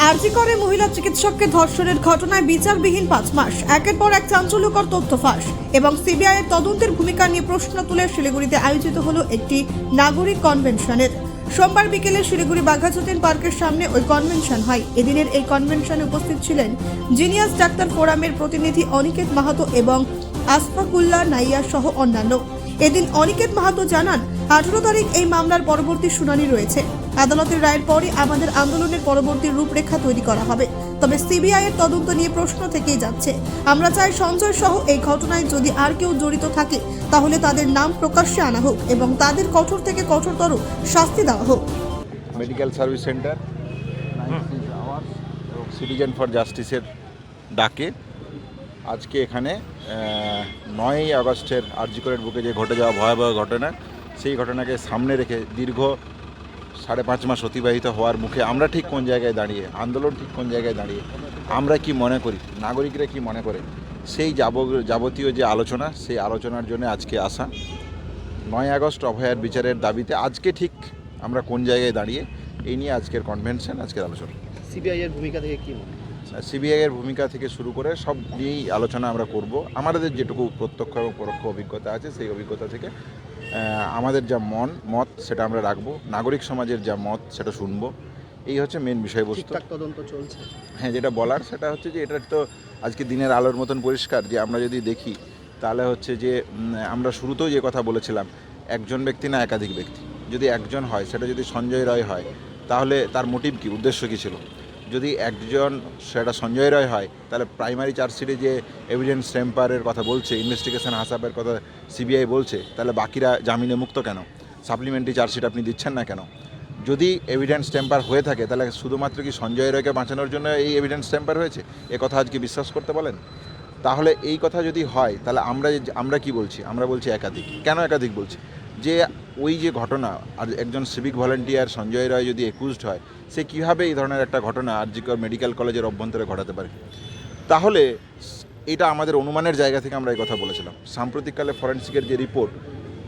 আরজি করে মহিলা চিকিৎসককে ধর্ষণের ঘটনায় বিচারবিহীন 5 মাস, একের পর এক চাঞ্চল্যকর তথ্য ফাঁস এবং সিবিআইয়ের তদন্তের ভূমিকা নিয়ে প্রশ্ন তুলে শিলিগুড়িতে আয়োজিত হলো একটি নাগরিক কনভেনশনের। সোমবার বিকেলে শিলিগুড়ি বাঘাযতীন পার্কের সামনে ওই কনভেনশন হয়। এদিনের এই কনভেনশনে উপস্থিত ছিলেন জিনিয়াস ডাক্তার ফোরামের প্রতিনিধি অনিকেত মাহাতো এবং আসফাকুল্লাহ নাইয়া সহ অন্যান্য। এদিন অনিকেত মাহাতো জানান, 18 তারিখ এই মামলার পরবর্তী শুনানি রয়েছে। আদালতের রায়ের পরই আমাদের আন্দোলনের পরবর্তী রূপরেখা তৈরি করা হবে। তবে সিবিআই এর তদন্ত নিয়ে প্রশ্ন থেকেই যাচ্ছে। আমরা চাই সঞ্জয় সহ এই ঘটনায় যদি আর কেউ জড়িত থাকে তাহলে তাদের নাম প্রকাশ্যে আনা হোক এবং তাদের কঠোর থেকে কঠোরতর শাস্তি দেওয়া হোক। Medical service centre citizen for জাস্টিসের ডাকে আজকে এখানে 9ই আগস্টের আরজি করের বুকে যে ঘটে যাওয়া ভয়াবহ ঘটনা, সেই ঘটনাকে সামনে রেখে দীর্ঘ 5.5 মাস অতিবাহিত হওয়ার মুখে আমরা ঠিক কোন জায়গায় দাঁড়িয়ে, আন্দোলন ঠিক কোন জায়গায় দাঁড়িয়ে, আমরা কি মনে করি, নাগরিকরা কি মনে করে, সেই যাবতীয় যে আলোচনা, সেই আলোচনার জন্য আজকে আসা। 9ই আগস্ট অভয়ার বিচারের দাবিতে আজকে ঠিক আমরা কোন জায়গায় দাঁড়িয়ে, এই নিয়ে আজকের কনভেনশন, আজকের আলোচনা। সিবিআই এর ভূমিকা থেকে কি মনে হয়? সিবিআই এর ভূমিকা থেকে শুরু করে সব নিয়েই আলোচনা আমরা করব। আমাদের যেটুকু প্রত্যক্ষ এবং পরোক্ষ অভিজ্ঞতা আছে, সেই অভিজ্ঞতা থেকে আমাদের যা মত সেটা আমরা রাখবো, নাগরিক সমাজের যা মত সেটা শুনবো। এই হচ্ছে মেন বিষয়বস্তু। তদন্ত চলছে। হ্যাঁ, যেটা বলার সেটা হচ্ছে যে এটা তো আজকে দিনের আলোর মতন পরিষ্কার যে আমরা যদি দেখি তাহলে হচ্ছে যে আমরা শুরুতেও যে কথা বলেছিলাম, একজন ব্যক্তি না একাধিক ব্যক্তি। যদি একজন হয়, সেটা যদি সঞ্জয় রায় হয়, তাহলে তার মোটিভ কী, উদ্দেশ্য কী ছিল? যদি একজন সেটা সঞ্জয় রায় হয়, তাহলে প্রাইমারি চার্জশিটে যে এভিডেন্স টেম্পারের কথা বলছে, ইনভেস্টিগেশন হাসাবের কথা সিবিআই বলছে, তাহলে বাকিরা জামিনে মুক্ত কেন? সাপ্লিমেন্টারি চার্জশিট আপনি দিচ্ছেন না কেন? যদি এভিডেন্স টেম্পার হয়ে থাকে, তাহলে শুধুমাত্র কি সঞ্জয় রায়কে বাঁচানোর জন্য এই এভিডেন্স টেম্পার হয়েছে? এ কথা আজকে বিশ্বাস করতে বলেন? তাহলে এই কথা যদি হয়, তাহলে আমরা কি বলছি? আমরা বলছি একাধিক। কেন একাধিক বলছি? যে ওই যে ঘটনা, আর একজন সিভিক ভলান্টিয়ার সঞ্জয় রায় যদি একুজড হয়, সে কীভাবে এই ধরনের একটা ঘটনা আরজি কর মেডিকেল কলেজের অভ্যন্তরে ঘটাতে পারে? তাহলে এটা আমাদের অনুমানের জায়গা থেকে আমরা এই কথা বলেছিলাম। সাম্প্রতিককালে ফরেন্সিকের যে রিপোর্ট,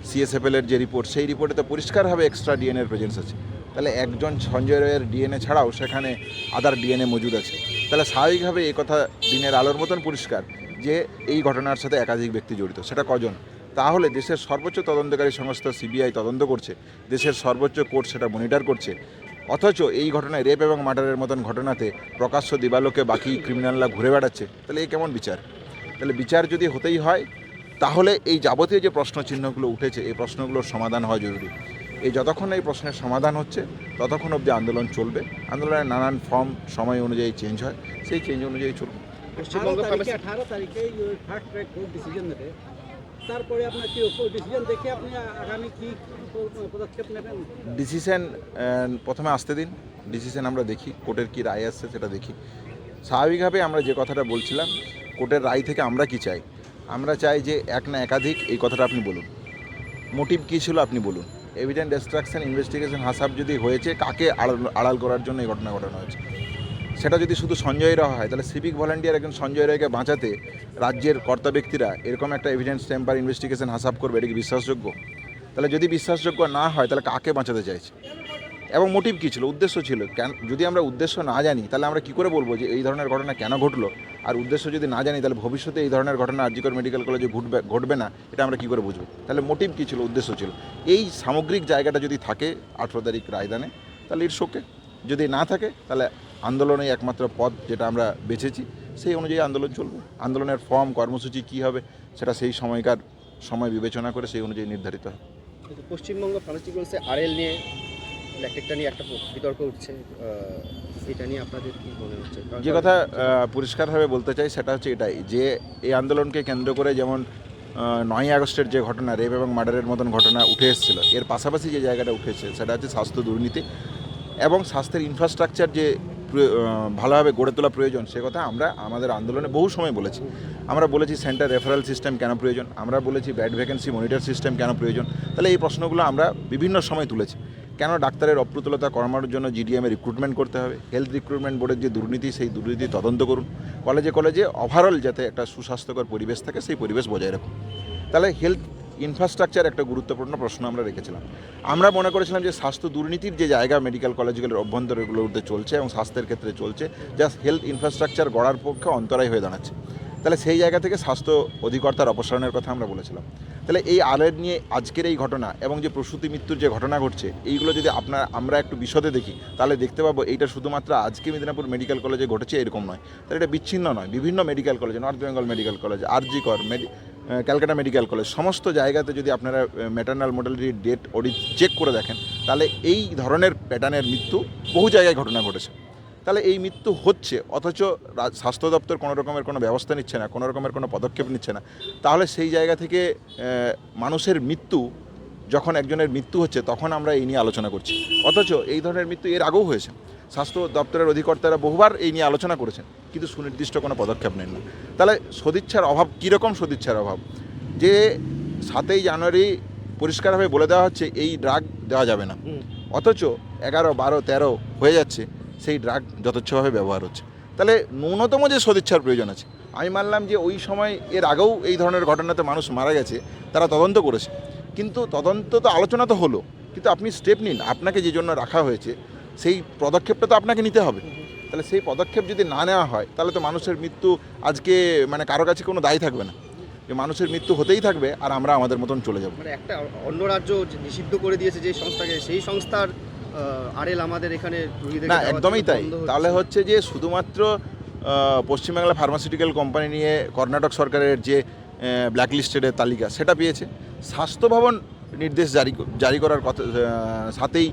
সিএসএফএলের যে রিপোর্ট, সেই রিপোর্টে তো পরিষ্কারভাবে এক্সট্রা ডিএনএর প্রেজেন্স আছে। তাহলে একজন সঞ্জয় রায়ের ডিএনএ ছাড়াও সেখানে আদার ডিএনএ মজুদ আছে। তাহলে স্বাভাবিকভাবে এই কথা দিনের আলোর মতন পরিষ্কার যে এই ঘটনার সাথে একাধিক ব্যক্তি জড়িত। সেটা কজন? তাহলে দেশের সর্বোচ্চ তদন্তকারী সংস্থা সিবিআই তদন্ত করছে, দেশের সর্বোচ্চ কোর্ট সেটা মনিটর করছে, অথচ এই ঘটনায় রেপ এবং মার্ডারের মতন ঘটনাতে প্রকাশ্য দিবালোকে বাকি ক্রিমিনালরা ঘুরে বেড়াচ্ছে। তাহলে এই কেমন বিচার? তাহলে বিচার যদি হতেই হয়, তাহলে এই যাবতীয় যে প্রশ্নচিহ্নগুলো উঠেছে, এই প্রশ্নগুলোর সমাধান হওয়া জরুরি। এই যতক্ষণ এই প্রশ্নের সমাধান হচ্ছে, ততক্ষণ অবধি আন্দোলন চলবে। আন্দোলনের নানান ফর্ম সময় অনুযায়ী চেঞ্জ হয়, সেই চেঞ্জ অনুযায়ী চলবে। পশ্চিমবঙ্গ 18 তারিখে ফার্স্ট ট্র্যাক কোর্ট ডিসিশন নেবে, তারপরে আপনার কি ডিসিশন দেখে আপনি আগামী কি পদক্ষেপ নেবেন? ডিসিশন প্রথমে আসতে দিন, ডিসিশন আমরা দেখি, কোর্টের কী রায় আসছে সেটা দেখি। স্বাভাবিকভাবে আমরা যে কথাটা বলছিলাম, কোর্টের রায় থেকে আমরা কি চাই? আমরা চাই যে এক না একাধিক, এই কথাটা আপনি বলুন। মোটিভ কী ছিল আপনি বলুন। এভিডেন্স ডিস্ট্রাকশন ইনভেস্টিগেশন হাসাব যদি হয়েছে, কাকে আড়াল করার জন্য এই ঘটনা ঘটানো হয়েছে? সেটা যদি শুধু সঞ্জয় রায় হয়, তাহলে সিভিক ভলান্টিয়ার একজন সঞ্জয় রায়কে বাঁচাতে রাজ্যের কর্তা ব্যক্তিরা এরকম একটা এভিডেন্স টেম্পার ইনভেস্টিগেশন হাসাব করবে, এটা কি বিশ্বাসযোগ্য? তাহলে যদি বিশ্বাসযোগ্য না হয়, তাহলে কাকে বাঁচাতে চাইছে এবং মোটিভ কী ছিল, উদ্দেশ্য ছিল কেন? যদি আমরা উদ্দেশ্য না জানি, তাহলে আমরা কী করে বলবো যে এই ধরনের ঘটনা কেন ঘটলো? আর উদ্দেশ্য যদি না জানি, তাহলে ভবিষ্যতে এই ধরনের ঘটনা আরজি কর মেডিকেল কলেজে ঘটবে না, এটা আমরা কী করে বুঝবো? তাহলে মোটিভ কী ছিল, উদ্দেশ্য ছিল। এই সামগ্রিক জায়গাটা যদি থাকে 18 তারিখ রায়দানে, তাহলে ইটস ওকে। যদি না থাকে, তাহলে আন্দোলনে একমাত্র পথ যেটা আমরা বেছেছি, সেই অনুযায়ী আন্দোলন চলবে। আন্দোলনের ফর্ম, কর্মসূচি কী হবে, সেটা সেই সময় বিবেচনা করে সেই অনুযায়ী নির্ধারিত হয়। পশ্চিমবঙ্গ ফার্মাসিউটিক্যালসে আরএল নিয়ে ল্যাকটেকটা নিয়ে একটা বিতর্ক উঠছে, এটা নিয়ে আপনাদের কি মনে হচ্ছে? যে কথা পরিষ্কারভাবে বলতে চাই সেটা হচ্ছে এটাই, যে এই আন্দোলনকে কেন্দ্র করে যেমন 9ই আগস্টের যে ঘটনা, রেপ এবং মার্ডারের মতন ঘটনা উঠে এসেছিল, এর পাশাপাশি যে জায়গাটা উঠেছে সেটা হচ্ছে স্বাস্থ্য দুর্নীতি এবং স্বাস্থ্যের ইনফ্রাস্ট্রাকচার যে ভালোভাবে গড়ে তোলা প্রয়োজন, সে কথা আমরা আমাদের আন্দোলনে বহু সময় বলেছি। আমরা বলেছি সেন্টার রেফারেল সিস্টেম কেন প্রয়োজন, আমরা বলেছি ব্যাড ভ্যাকেন্সি মনিটর সিস্টেম কেন প্রয়োজন। তাহলে এই প্রশ্নগুলো আমরা বিভিন্ন সময় তুলেছি। কেন ডাক্তারের অপ্রতুলতা কমানোর জন্য জিডিএমে রিক্রুটমেন্ট করতে হবে, হেলথ রিক্রুটমেন্ট বোর্ডের যে দুর্নীতি, সেই দুর্নীতি তদন্ত করুন, কলেজে ওভারঅল যাতে একটা সুস্বাস্থ্যকর পরিবেশ থাকে, সেই পরিবেশ বজায় রাখুন। তাহলে হেলথ ইনফ্রাস্ট্রাকচার একটা গুরুত্বপূর্ণ প্রশ্ন আমরা রেখেছিলাম। আমরা মনে করেছিলাম যে স্বাস্থ্য দুর্নীতির যে জায়গা মেডিকেল কলেজগুলোর অভ্যন্তরগুলোতে চলছে এবং স্বাস্থ্যের ক্ষেত্রে চলছে, জাস্ট হেলথ ইনফ্রাস্ট্রাকচার গড়ার পক্ষে অন্তরায় হয়ে দাঁড়াচ্ছে। তাহলে সেই জায়গা থেকে স্বাস্থ্য অধিকর্তার অপসারণের কথা আমরা বলেছিলাম। তাহলে এই আলের নিয়ে আজকের এই ঘটনা এবং যে প্রসূতি মৃত্যুর যে ঘটনা ঘটছে, এইগুলো যদি আমরা একটু বিশদে দেখি, তাহলে দেখতে পাবো এইটা শুধুমাত্র আজকে মেদিনীপুর মেডিকেল কলেজে ঘটেছে এরকম নয়। তাহলে এটা বিচ্ছিন্ন নয়, বিভিন্ন মেডিকেল কলেজে, north Bengal medical college, R G Kar, Calcutta medical college, সমস্ত জায়গাতে যদি আপনারা maternal mortality death audit check করে দেখেন, তাহলে এই ধরনের প্যাটার্নের মৃত্যু বহু জায়গায় ঘটনা ঘটেছে। তাহলে এই মৃত্যু হচ্ছে, অথচ স্বাস্থ্য দপ্তর কোনো রকমের কোনো ব্যবস্থা নিচ্ছে না, কোনো রকমের কোনো পদক্ষেপ নিচ্ছে না। তাহলে সেই জায়গা থেকে মানুষের মৃত্যু, যখন একজনের মৃত্যু হচ্ছে তখন আমরা এই নিয়ে আলোচনা করছি, অথচ এই ধরনের মৃত্যু এর আগেও হয়েছে। স্বাস্থ্য দপ্তরের অধিকর্তারা বহুবার এই নিয়ে আলোচনা করেছেন, কিন্তু সুনির্দিষ্ট কোনো পদক্ষেপ নেন না। তাহলে সদিচ্ছার অভাব, কীরকম সদিচ্ছার অভাব, যে 7ই জানুয়ারি পরিষ্কারভাবে বলে দেওয়া হচ্ছে এই ড্রাগ দেওয়া যাবে না, অথচ 11, 12, 13 হয়ে যাচ্ছে, সেই ড্রাগ যথেচ্ছভাবে ব্যবহার হচ্ছে। তাহলে ন্যূনতম যে সদিচ্ছার প্রয়োজন আছে। আমি মানলাম যে ওই সময় এর আগেও এই ধরনের ঘটনাতে মানুষ মারা গেছে, তারা তদন্ত করেছে, কিন্তু তদন্ত তো আলোচনা তো হলো, কিন্তু আপনি স্টেপ নিন, আপনাকে যে জন্য রাখা হয়েছে সেই পদক্ষেপটা তো আপনাকে নিতে হবে। তাহলে সেই পদক্ষেপ যদি না নেওয়া হয়, তাহলে তো মানুষের মৃত্যু আজকে মানে কারো কাছে কোনো দায়ী থাকবে না, যে মানুষের মৃত্যু হতেই থাকবে আর আমরা আমাদের মতন চলে যাব। মানে একটা অন্য রাজ্য নিষিদ্ধ করে দিয়েছে যে সংস্থাকে, সেই সংস্থার আরএল আমাদের এখানে না, একদমই তাই। তাহলে হচ্ছে যে শুধুমাত্র পশ্চিমবাংলা ফার্মাসিউটিক্যাল কোম্পানি নিয়ে কর্ণাটক সরকারের যে ব্ল্যাকলিস্টেডের তালিকা সেটা পেয়েছে, স্বাস্থ্য ভবন নির্দেশ জারি করার কথা 7ই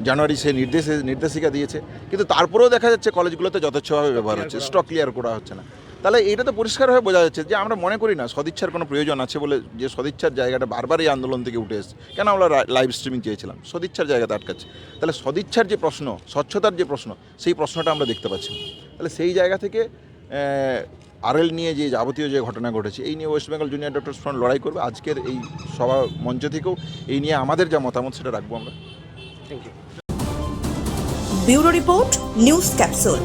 জানুয়ারি সে নির্দেশিকা দিয়েছে, কিন্তু তারপরেও দেখা যাচ্ছে কলেজগুলোতে যথেচ্ছভাবে ব্যবহার হচ্ছে, স্টক ক্লিয়ার করা হচ্ছে না। তাহলে এটা তো পরিষ্কারভাবে বোঝা যাচ্ছে যে আমরা মনে করি না সদিচ্ছার কোনো প্রয়োজন আছে বলে, যে সদিচ্ছার জায়গাটা বারবার এই আন্দোলন থেকে উঠে এসেছে। কেন আমরা লাইভ স্ট্রিমিং চেয়েছিলাম, সদিচ্ছার জায়গাতে আটকাচ্ছে। তাহলে সদিচ্ছার যে প্রশ্ন, স্বচ্ছতার যে প্রশ্ন, সেই প্রশ্নটা আমরা দেখতে পাচ্ছি। তাহলে সেই জায়গা থেকে আরএল নিয়ে যে যাবতীয় যে ঘটনা ঘটেছে, এই নিয়ে West Bengal junior doctors front লড়াই করবে। আজকের এই সভা মঞ্চ থেকেও এই নিয়ে আমাদের যা মতামত সেটা রাখবো আমরা। Thank you. Bureau report, news capsule.